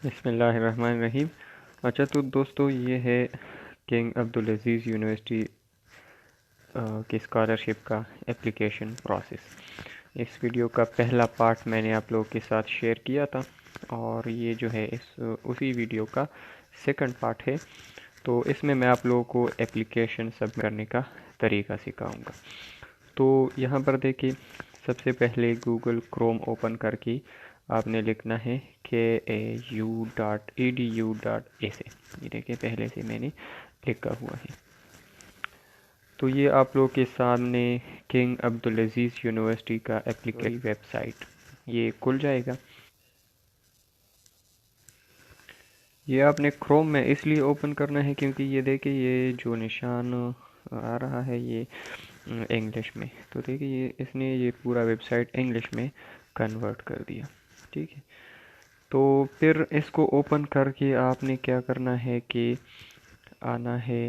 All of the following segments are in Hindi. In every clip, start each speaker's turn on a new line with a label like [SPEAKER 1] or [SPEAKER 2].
[SPEAKER 1] बिस्मिल्लाहिर्रहमानिर्रहीम। अच्छा तो दोस्तों, ये है किंग अब्दुल अज़ीज़ यूनिवर्सिटी की स्कॉलरशिप का एप्लीकेशन प्रोसेस। इस वीडियो का पहला पार्ट मैंने आप लोगों के साथ शेयर किया था और ये जो है उसी वीडियो का सेकंड पार्ट है। तो इसमें मैं आप लोगों को एप्लीकेशन सबमिट करने का तरीका सिखाऊंगा। तो यहाँ पर देखिए, सबसे पहले गूगल क्रोम ओपन करके आपने लिखना है KAU.edu.sa। ये देखिए, पहले से मैंने लिखा हुआ है। तो ये आप लोग के सामने किंग अब्दुल अज़ीज़ यूनिवर्सिटी का एप्लीकेशन वेबसाइट ये खुल जाएगा। ये आपने क्रोम में इसलिए ओपन करना है क्योंकि ये देखिए, ये जो निशान आ रहा है ये इंग्लिश में। तो देखिए, ये इसने ये पूरा वेबसाइट इंग्लिश में कन्वर्ट कर दिया। ठीक है, तो फिर इसको ओपन करके आपने क्या करना है कि आना है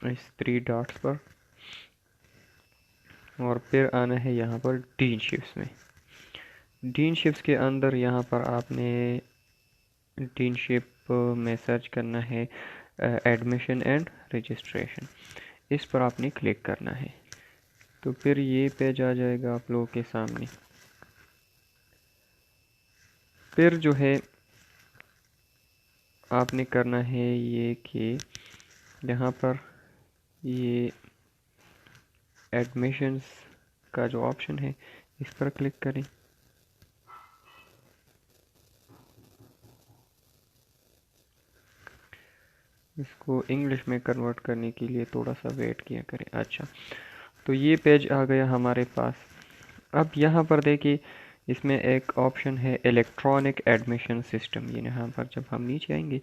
[SPEAKER 1] इस 3 डॉट्स पर और फिर आना है यहाँ पर डीन शिफ्ट्स में। डीन शिफ्ट्स के अंदर यहाँ पर आपने डीन शिप में सर्च करना है एडमिशन एंड रजिस्ट्रेशन। इस पर आपने क्लिक करना है। तो फिर ये पेज आ जाएगा आप लोगों के सामने। फिर जो है आपने करना है ये कि यहाँ पर ये एडमिशन्स का जो ऑप्शन है इस पर क्लिक करें। इसको इंग्लिश में कन्वर्ट करने के लिए थोड़ा सा वेट किया करें। अच्छा, तो ये पेज आ गया हमारे पास। अब यहाँ पर देखिए, इसमें एक ऑप्शन है इलेक्ट्रॉनिक एडमिशन सिस्टम। ये यहाँ पर जब हम नीचे आएंगे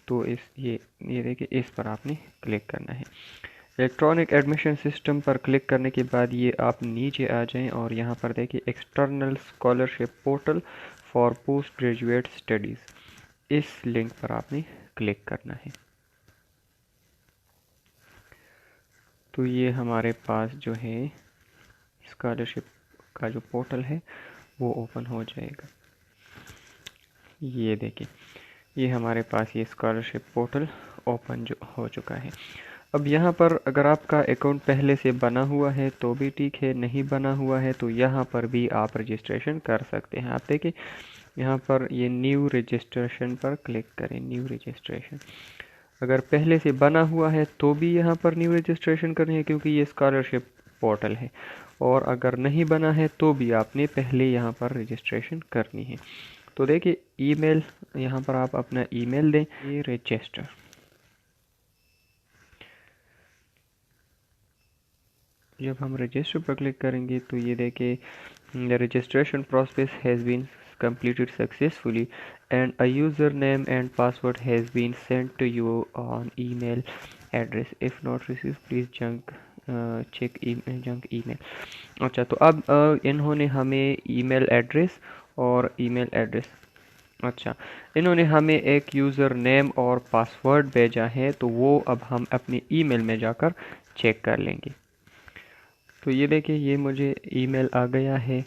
[SPEAKER 1] तो ये देखिए, इस पर आपने क्लिक करना है। इलेक्ट्रॉनिक एडमिशन सिस्टम पर क्लिक करने के बाद ये आप नीचे आ जाएं और यहाँ पर देखिए external scholarship portal for post graduate studies, इस लिंक पर आपने क्लिक करना है। तो ये हमारे पास जो है स्कॉलरशिप का जो पोर्टल है वो ओपन हो जाएगा। ये देखिए, ये हमारे पास ये स्कॉलरशिप पोर्टल ओपन जो हो चुका है। अब यहाँ पर अगर आपका अकाउंट पहले से बना हुआ है तो भी ठीक है, नहीं बना हुआ है तो यहाँ पर भी आप रजिस्ट्रेशन कर सकते हैं। आप देखिए, यहाँ पर ये न्यू रजिस्ट्रेशन पर क्लिक करें। न्यू रजिस्ट्रेशन अगर पहले से बना हुआ है तो भी यहाँ पर न्यू रजिस्ट्रेशन करनी है क्योंकि ये स्कॉलरशिप पोर्टल है, और अगर नहीं बना है तो भी आपने पहले यहाँ पर रजिस्ट्रेशन करनी है। तो देखिए, ईमेल यहाँ पर आप अपना ईमेल दें। ये रजिस्टर, जब हम रजिस्टर पर क्लिक करेंगे तो ये देखिए, the registration process has been completed successfully and a username and password has been sent to you on email address. If not received, please check junk email. अच्छा, तो अब इन्होंने हमें ईमेल एड्रेस और ईमेल एड्रेस अच्छा, इन्होंने हमें एक यूज़र नेम और पासवर्ड भेजा है, तो वो अब हम अपने ईमेल में जाकर चेक कर लेंगे। तो ये देखिए, ये मुझे ईमेल आ गया है।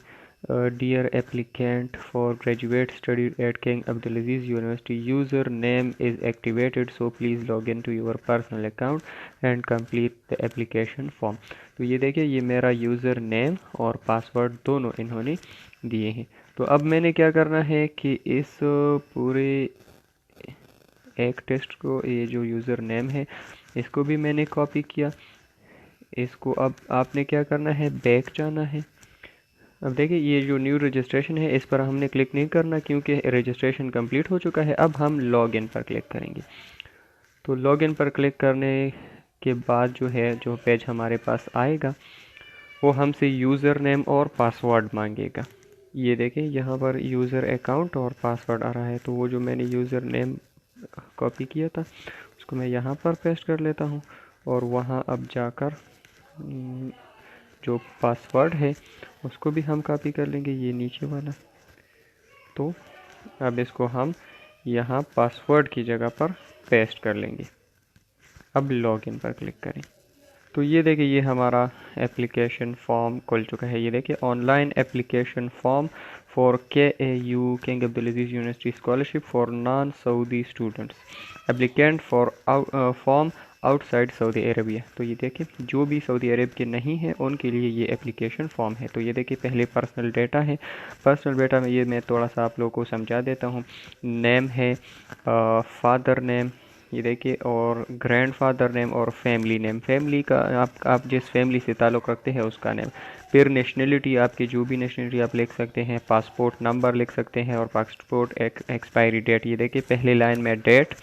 [SPEAKER 1] Dear applicant for graduate study at King Abdul Aziz university, user name is activated, so please log in to your personal account and complete the application form. तो ये देखिए, ये मेरा यूज़र नेम और पासवर्ड दोनों इन्होंने दिए हैं। तो अब मैंने क्या करना है कि इस पूरे एक टेस्ट को, ये जो यूज़र नेम है इसको भी मैंने कॉपी किया। इसको अब आपने क्या करना है, बैक जाना है। अब देखिए, ये जो न्यू रजिस्ट्रेशन है इस पर हमने क्लिक नहीं करना क्योंकि रजिस्ट्रेशन कंप्लीट हो चुका है। अब हम लॉगिन पर क्लिक करेंगे। तो लॉगिन पर क्लिक करने के बाद जो है, जो पेज हमारे पास आएगा वो हमसे यूज़र नेम और पासवर्ड मांगेगा। ये देखिए, यहाँ पर यूज़र अकाउंट और पासवर्ड आ रहा है। तो वो जो मैंने यूज़र नेम कॉपी किया था उसको मैं यहाँ पर पेस्ट कर लेता हूँ और वहाँ अब जाकर जो पासवर्ड है उसको भी हम कॉपी कर लेंगे, ये नीचे वाला। तो अब इसको हम यहाँ पासवर्ड की जगह पर पेस्ट कर लेंगे। अब लॉगिन पर क्लिक करें। तो ये देखिए ये हमारा एप्लीकेशन फॉर्म खुल चुका है। ये देखिए online application form for KAU king Abdul Aziz university scholarship for non Saudi students applicant for form outside Saudi Arabia. तो ये देखिए जो भी सऊदी अरब के नहीं हैं उनके लिए ये एप्लीकेशन फॉर्म है। तो ये देखिए पहले पर्सनल डेटा है। पर्सनल डेटा में ये मैं थोड़ा सा आप लोगों को समझा देता हूँ। नेम है, फादर नेम, ये देखिए, और ग्रैंडफादर नेम और फैमिली नेम। फैमिली का आप जिस फैमिली से ताल्लुक़ रखते हैं उसका नेम। फिर नेशनलिटी, आपकी जो भी नेशनलिटी आप लिख सकते हैं। पासपोर्ट नंबर लिख सकते हैं और पासपोर्ट एक्सपायरी डेट। ये देखिए पहले लाइन में डेट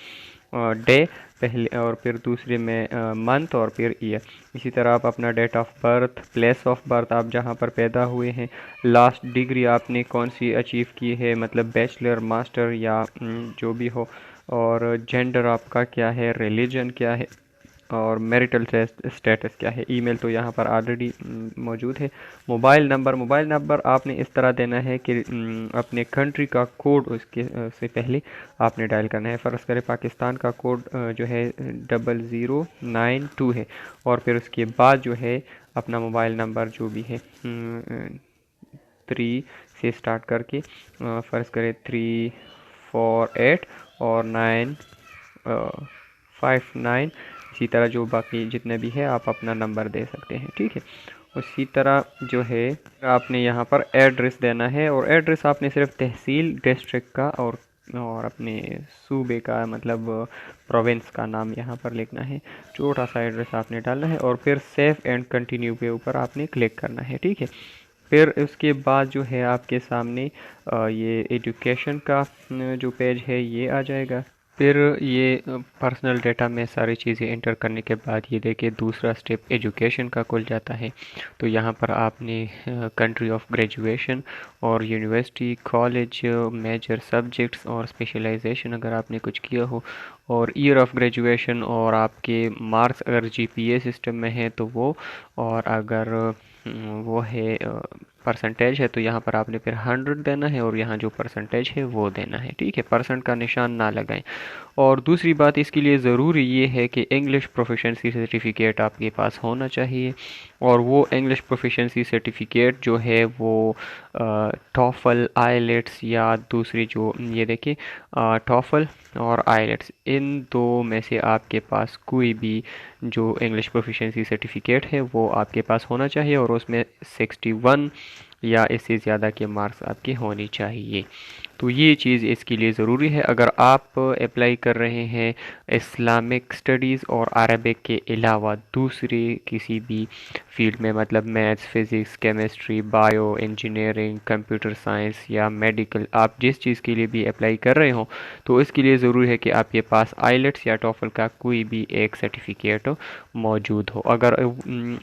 [SPEAKER 1] डे पहले, और फिर दूसरे में मंथ और फिर ईयर। इसी तरह आप अपना date of birth, place of birth, आप जहाँ पर पैदा हुए हैं, लास्ट डिग्री आपने कौन सी अचीव की है, मतलब बैचलर, मास्टर या जो भी हो, और जेंडर आपका क्या है, रिलीजन क्या है, और मैरिटल स्टेटस क्या है। ईमेल तो यहाँ पर ऑलरेडी मौजूद है। मोबाइल नंबर आपने इस तरह देना है कि अपने कंट्री का कोड उसके से पहले आपने डायल करना है। फ़र्ज़ करें पाकिस्तान का कोड जो है 0092 है, और फिर उसके बाद जो है अपना मोबाइल नंबर जो भी है 3 से स्टार्ट करके फ़र्ज़ करें 348 और 959, इसी तरह जो बाकी जितने भी है आप अपना नंबर दे सकते हैं, ठीक है। उसी तरह जो है आपने यहाँ पर एड्रेस देना है, और एड्रेस आपने सिर्फ तहसील, डिस्ट्रिक्ट का और अपने सूबे का, मतलब प्रोविंस का नाम यहाँ पर लिखना है। छोटा सा एड्रेस आपने डालना है, और फिर सेव एंड कंटिन्यू के ऊपर आपने क्लिक करना है, ठीक है। फिर उसके बाद जो है आपके सामने ये एजुकेशन का जो पेज है ये आ जाएगा। फिर ये पर्सनल डेटा में सारी चीज़ें इंटर करने के बाद ये देखिए दूसरा स्टेप एजुकेशन का खुल जाता है। तो यहाँ पर आपने कंट्री ऑफ ग्रेजुएशन और यूनिवर्सिटी, कॉलेज, मेजर सब्जेक्ट्स और स्पेशलाइजेशन अगर आपने कुछ किया हो, और ईयर ऑफ ग्रेजुएशन, और आपके मार्क्स अगर GPA सिस्टम में है तो वो, और अगर वो है परसेंटेज है तो यहाँ पर आपने फिर 100 देना है, और यहाँ जो परसेंटेज है वो देना है, ठीक है। परसेंट का निशान ना लगाएं। और दूसरी बात इसके लिए ज़रूरी ये है कि इंग्लिश प्रोफिशेंसी सर्टिफिकेट आपके पास होना चाहिए, और वो इंग्लिश प्रोफिशेंसी सर्टिफिकेट जो है वो टॉफल, आइलेट्स, या दूसरी जो ये देखिए टॉफल और आइलेट्स, इन दो में से आपके पास कोई भी जो इंग्लिश प्रोफिशेंसी सर्टिफिकेट है वो आपके पास होना चाहिए, और उसमें 61 या इससे ज़्यादा के मार्क्स आपके होने चाहिए। तो ये चीज़ इसके लिए ज़रूरी है। अगर आप अप्लाई कर रहे हैं इस्लामिक स्टडीज़ और अरबिक के अलावा दूसरे किसी भी फील्ड में, मतलब maths, physics, chemistry, bio, engineering, computer science या मेडिकल, आप जिस चीज़ के लिए भी अप्लाई कर रहे हो तो इसके लिए ज़रूरी है कि आपके पास आइलेट्स या टॉफल का कोई भी एक सर्टिफिकेट मौजूद हो। अगर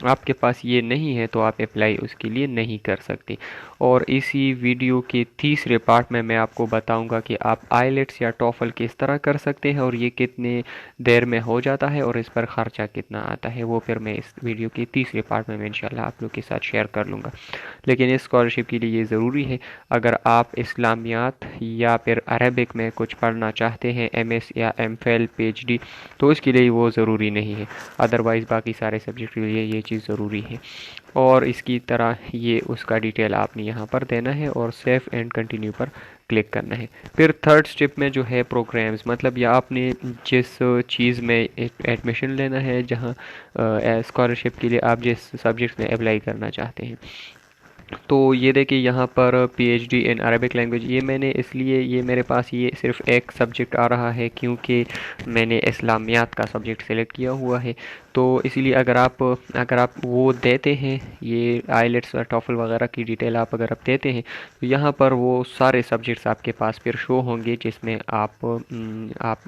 [SPEAKER 1] आपके पास ये नहीं है तो आप अप्लाई उसके लिए नहीं कर सकते। और इसी वीडियो के तीसरे पार्ट में मैं आपको बताऊंगा कि आप आइलेट्स या टॉफल किस तरह कर सकते हैं, और ये कितने देर में हो जाता है, और इस पर ख़र्चा कितना आता है, वो फिर मैं इस वीडियो के तीसरे पार्ट में इंशाल्लाह आप लोग के साथ शेयर कर लूँगा। लेकिन इस स्कॉलरशिप के लिए ये ज़रूरी है, अगर आप इस्लामियात या फिर अरबिक में कुछ पढ़ना चाहते हैं, MS या MPhil, PhD, तो इसके लिए वो ज़रूरी नहीं है। अदरवाइज़ बाकी सारे सब्जेक्ट के लिए ये चीज़ ज़रूरी है। और इसकी तरह ये उसका डिटेल आपने यहाँ पर देना है, और सेव एंड कंटिन्यू पर क्लिक करना है। फिर थर्ड स्टेप में जो है प्रोग्राम्स, मतलब या आपने जिस चीज़ में एडमिशन लेना है, जहाँ स्कॉलरशिप के लिए आप जिस सब्जेक्ट में अप्लाई करना चाहते हैं। तो ये देखिए यहाँ पर PhD इन अरबिक लैंग्वेज, ये मैंने इसलिए, ये मेरे पास ये सिर्फ एक सब्जेक्ट आ रहा है क्योंकि मैंने इस्लामियात का सब्जेक्ट सेलेक्ट किया हुआ है। तो इसलिए अगर आप वो देते हैं, ये आइलेट्स और टॉफल वगैरह की डिटेल आप अगर आप देते हैं, तो यहाँ पर वो सारे सब्जेक्ट्स आपके पास फिर शो होंगे जिसमें आप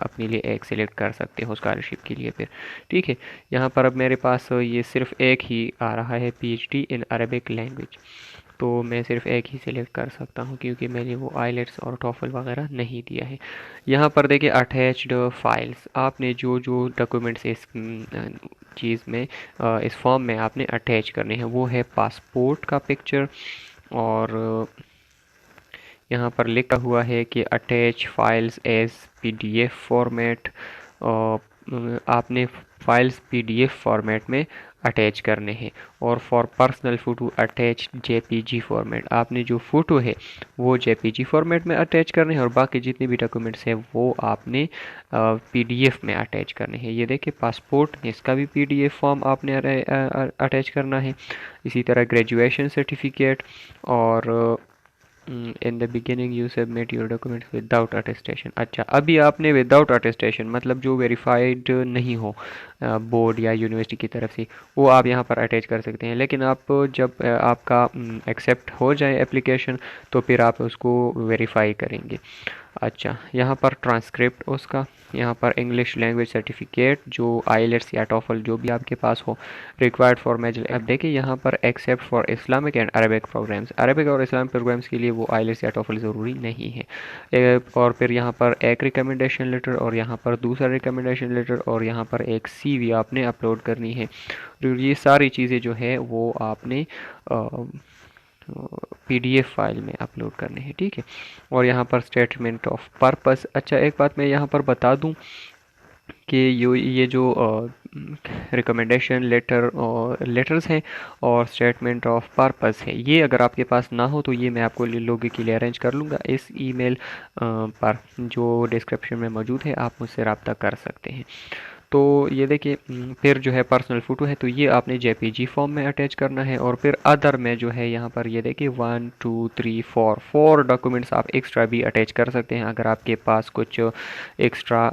[SPEAKER 1] अपने लिए एक सिलेक्ट कर सकते हो स्कॉलरशिप के लिए फिर, ठीक है। यहाँ पर अब मेरे पास ये सिर्फ एक ही आ रहा है, PhD इन अरबिक लैंग्वेज, तो मैं सिर्फ एक ही सिलेक्ट कर सकता हूँ क्योंकि मैंने वो आइलेट्स और टॉफल वगैरह नहीं दिया है। यहाँ पर देखिए अटैच्ड फाइल्स, आपने जो जो डॉक्यूमेंट्स इस चीज़ में इस फॉर्म में आपने अटैच करने हैं, वो है पासपोर्ट का पिक्चर, और यहाँ पर लिखा हुआ है कि attach files as PDF format, आपने फाइल्स पीडीएफ फॉर्मेट में अटैच करने हैं। और for personal photo attach JPG format, आपने जो फ़ोटो है वो जेपीजी फॉर्मेट में अटैच करने हैं और बाकी जितने भी डॉक्यूमेंट्स हैं वो आपने पीडीएफ में अटैच करने हैं। ये देखिए पासपोर्ट, इसका भी पीडीएफ फॉर्म आपने अटैच करना है। इसी तरह ग्रेजुएशन सर्टिफिकेट और in the beginning you submit your documents without attestation. अच्छा, अभी आपने विदाउट अटेस्टेशन मतलब जो वेरीफाइड नहीं हो बोर्ड या यूनिवर्सिटी की तरफ से, वो आप यहाँ पर अटैच कर सकते हैं। लेकिन आप जब आपका एक्सेप्ट हो जाए एप्लीकेशन तो फिर आप उसको वेरीफाई करेंगे। अच्छा, यहाँ पर ट्रांसक्रिप्ट उसका, यहाँ पर इंग्लिश लैंग्वेज सर्टिफिकेट जो आईलेट्स या टॉफल जो भी आपके पास हो, रिक्वायर्ड फॉर मेजर। अब देखिए यहाँ पर except for Islamic and Arabic programmes, Arabic और इस्लामिक प्रोग्राम्स के लिए वो आईलेट्स या टॉफल ज़रूरी नहीं है। और फिर यहाँ पर एक रिकमेंडेशन लेटर और यहाँ पर दूसरा रिकमेंडेशन लेटर और यहाँ पर एक सीवी आपने अपलोड करनी है। तो ये सारी चीज़ें जो है वो आपने पीडीएफ फाइल में अपलोड करने हैं, ठीक है। और यहाँ पर स्टेटमेंट ऑफ पर्पस। अच्छा, एक बात मैं यहाँ पर बता दूँ कि ये जो रिकमेंडेशन लेटर और लेटर्स हैं और स्टेटमेंट ऑफ पर्पस है, ये अगर आपके पास ना हो तो ये मैं आपको लोगों के लिए अरेंज कर लूँगा इस ईमेल पर जो डिस्क्रिप्शन में मौजूद है, आप मुझसे रब्ता कर सकते हैं। तो ये देखिए फिर जो है पर्सनल फ़ोटो है तो ये आपने जेपीजी फॉर्म में अटैच करना है। और फिर अदर में जो है यहाँ पर ये देखिए 1 2 3 4 डॉक्यूमेंट्स आप एक्स्ट्रा भी अटैच कर सकते हैं अगर आपके पास कुछ एक्स्ट्रा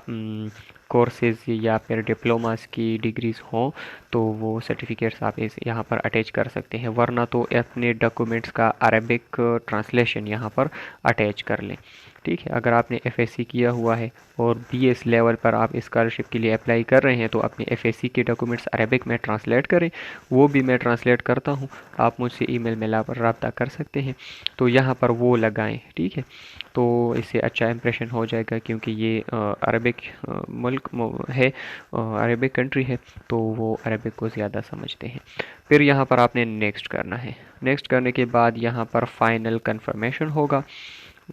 [SPEAKER 1] कोर्सेज या फिर डिप्लोमास की डिग्रीज़ हों तो वो सर्टिफिकेट्स आप इस यहाँ पर अटैच कर सकते हैं। वरना तो अपने डॉक्यूमेंट्स का अरबिक ट्रांसलेशन यहाँ पर अटैच कर लें, ठीक है। अगर आपने एफएससी किया हुआ है और बीएस लेवल पर आप स्कॉलरशिप के लिए अप्लाई कर रहे हैं तो अपने एफएससी के डॉक्यूमेंट्स अरबिक में ट्रांसलेट करें, वो भी मैं ट्रांसलेट करता हूँ, आप मुझसे ईमेल में रब्ता कर सकते हैं। तो यहाँ पर वो लगाएं, ठीक है। तो इससे अच्छा इंप्रेशन हो जाएगा क्योंकि ये अरबिक मुल्क है, अरबिक कंट्री है, तो वो अरबिक को ज़्यादा समझते हैं। फिर यहाँ पर आपने नेक्स्ट करना है। नेक्स्ट करने के बाद यहाँ पर फाइनल कंफर्मेशन होगा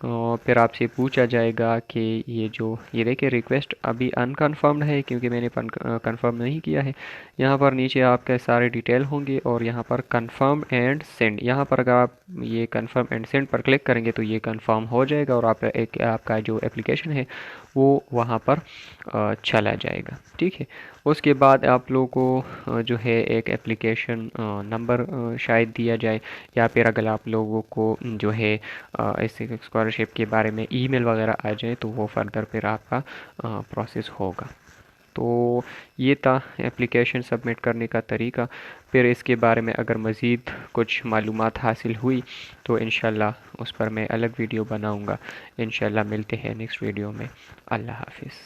[SPEAKER 1] और फिर आपसे पूछा जाएगा कि ये देखिए रिक्वेस्ट अभी अनकन्फर्म्ड है क्योंकि मैंने कंफर्म नहीं किया है। यहाँ पर नीचे आपके सारे डिटेल होंगे और यहाँ पर कंफर्म एंड सेंड, यहाँ पर अगर आप ये कंफर्म एंड सेंड पर क्लिक करेंगे तो ये कंफर्म हो जाएगा और आपका जो एप्लीकेशन है वो वहाँ पर चला जाएगा, ठीक है। उसके बाद आप लोगों को जो है एक एप्लीकेशन नंबर शायद दिया जाए या फिर अगर आप लोगों को जो है इस स्कॉलरशिप के बारे में ईमेल वगैरह आ जाए तो वो फर्दर फिर आपका प्रोसेस होगा। तो ये था एप्लीकेशन सबमिट करने का तरीका। फिर इसके बारे में अगर मज़ीद कुछ मालूमात हासिल हुई तो इंशाल्लाह उस पर मैं अलग वीडियो बनाऊंगा। इंशाल्लाह मिलते हैं नेक्स्ट वीडियो में। अल्लाह हाफिज़।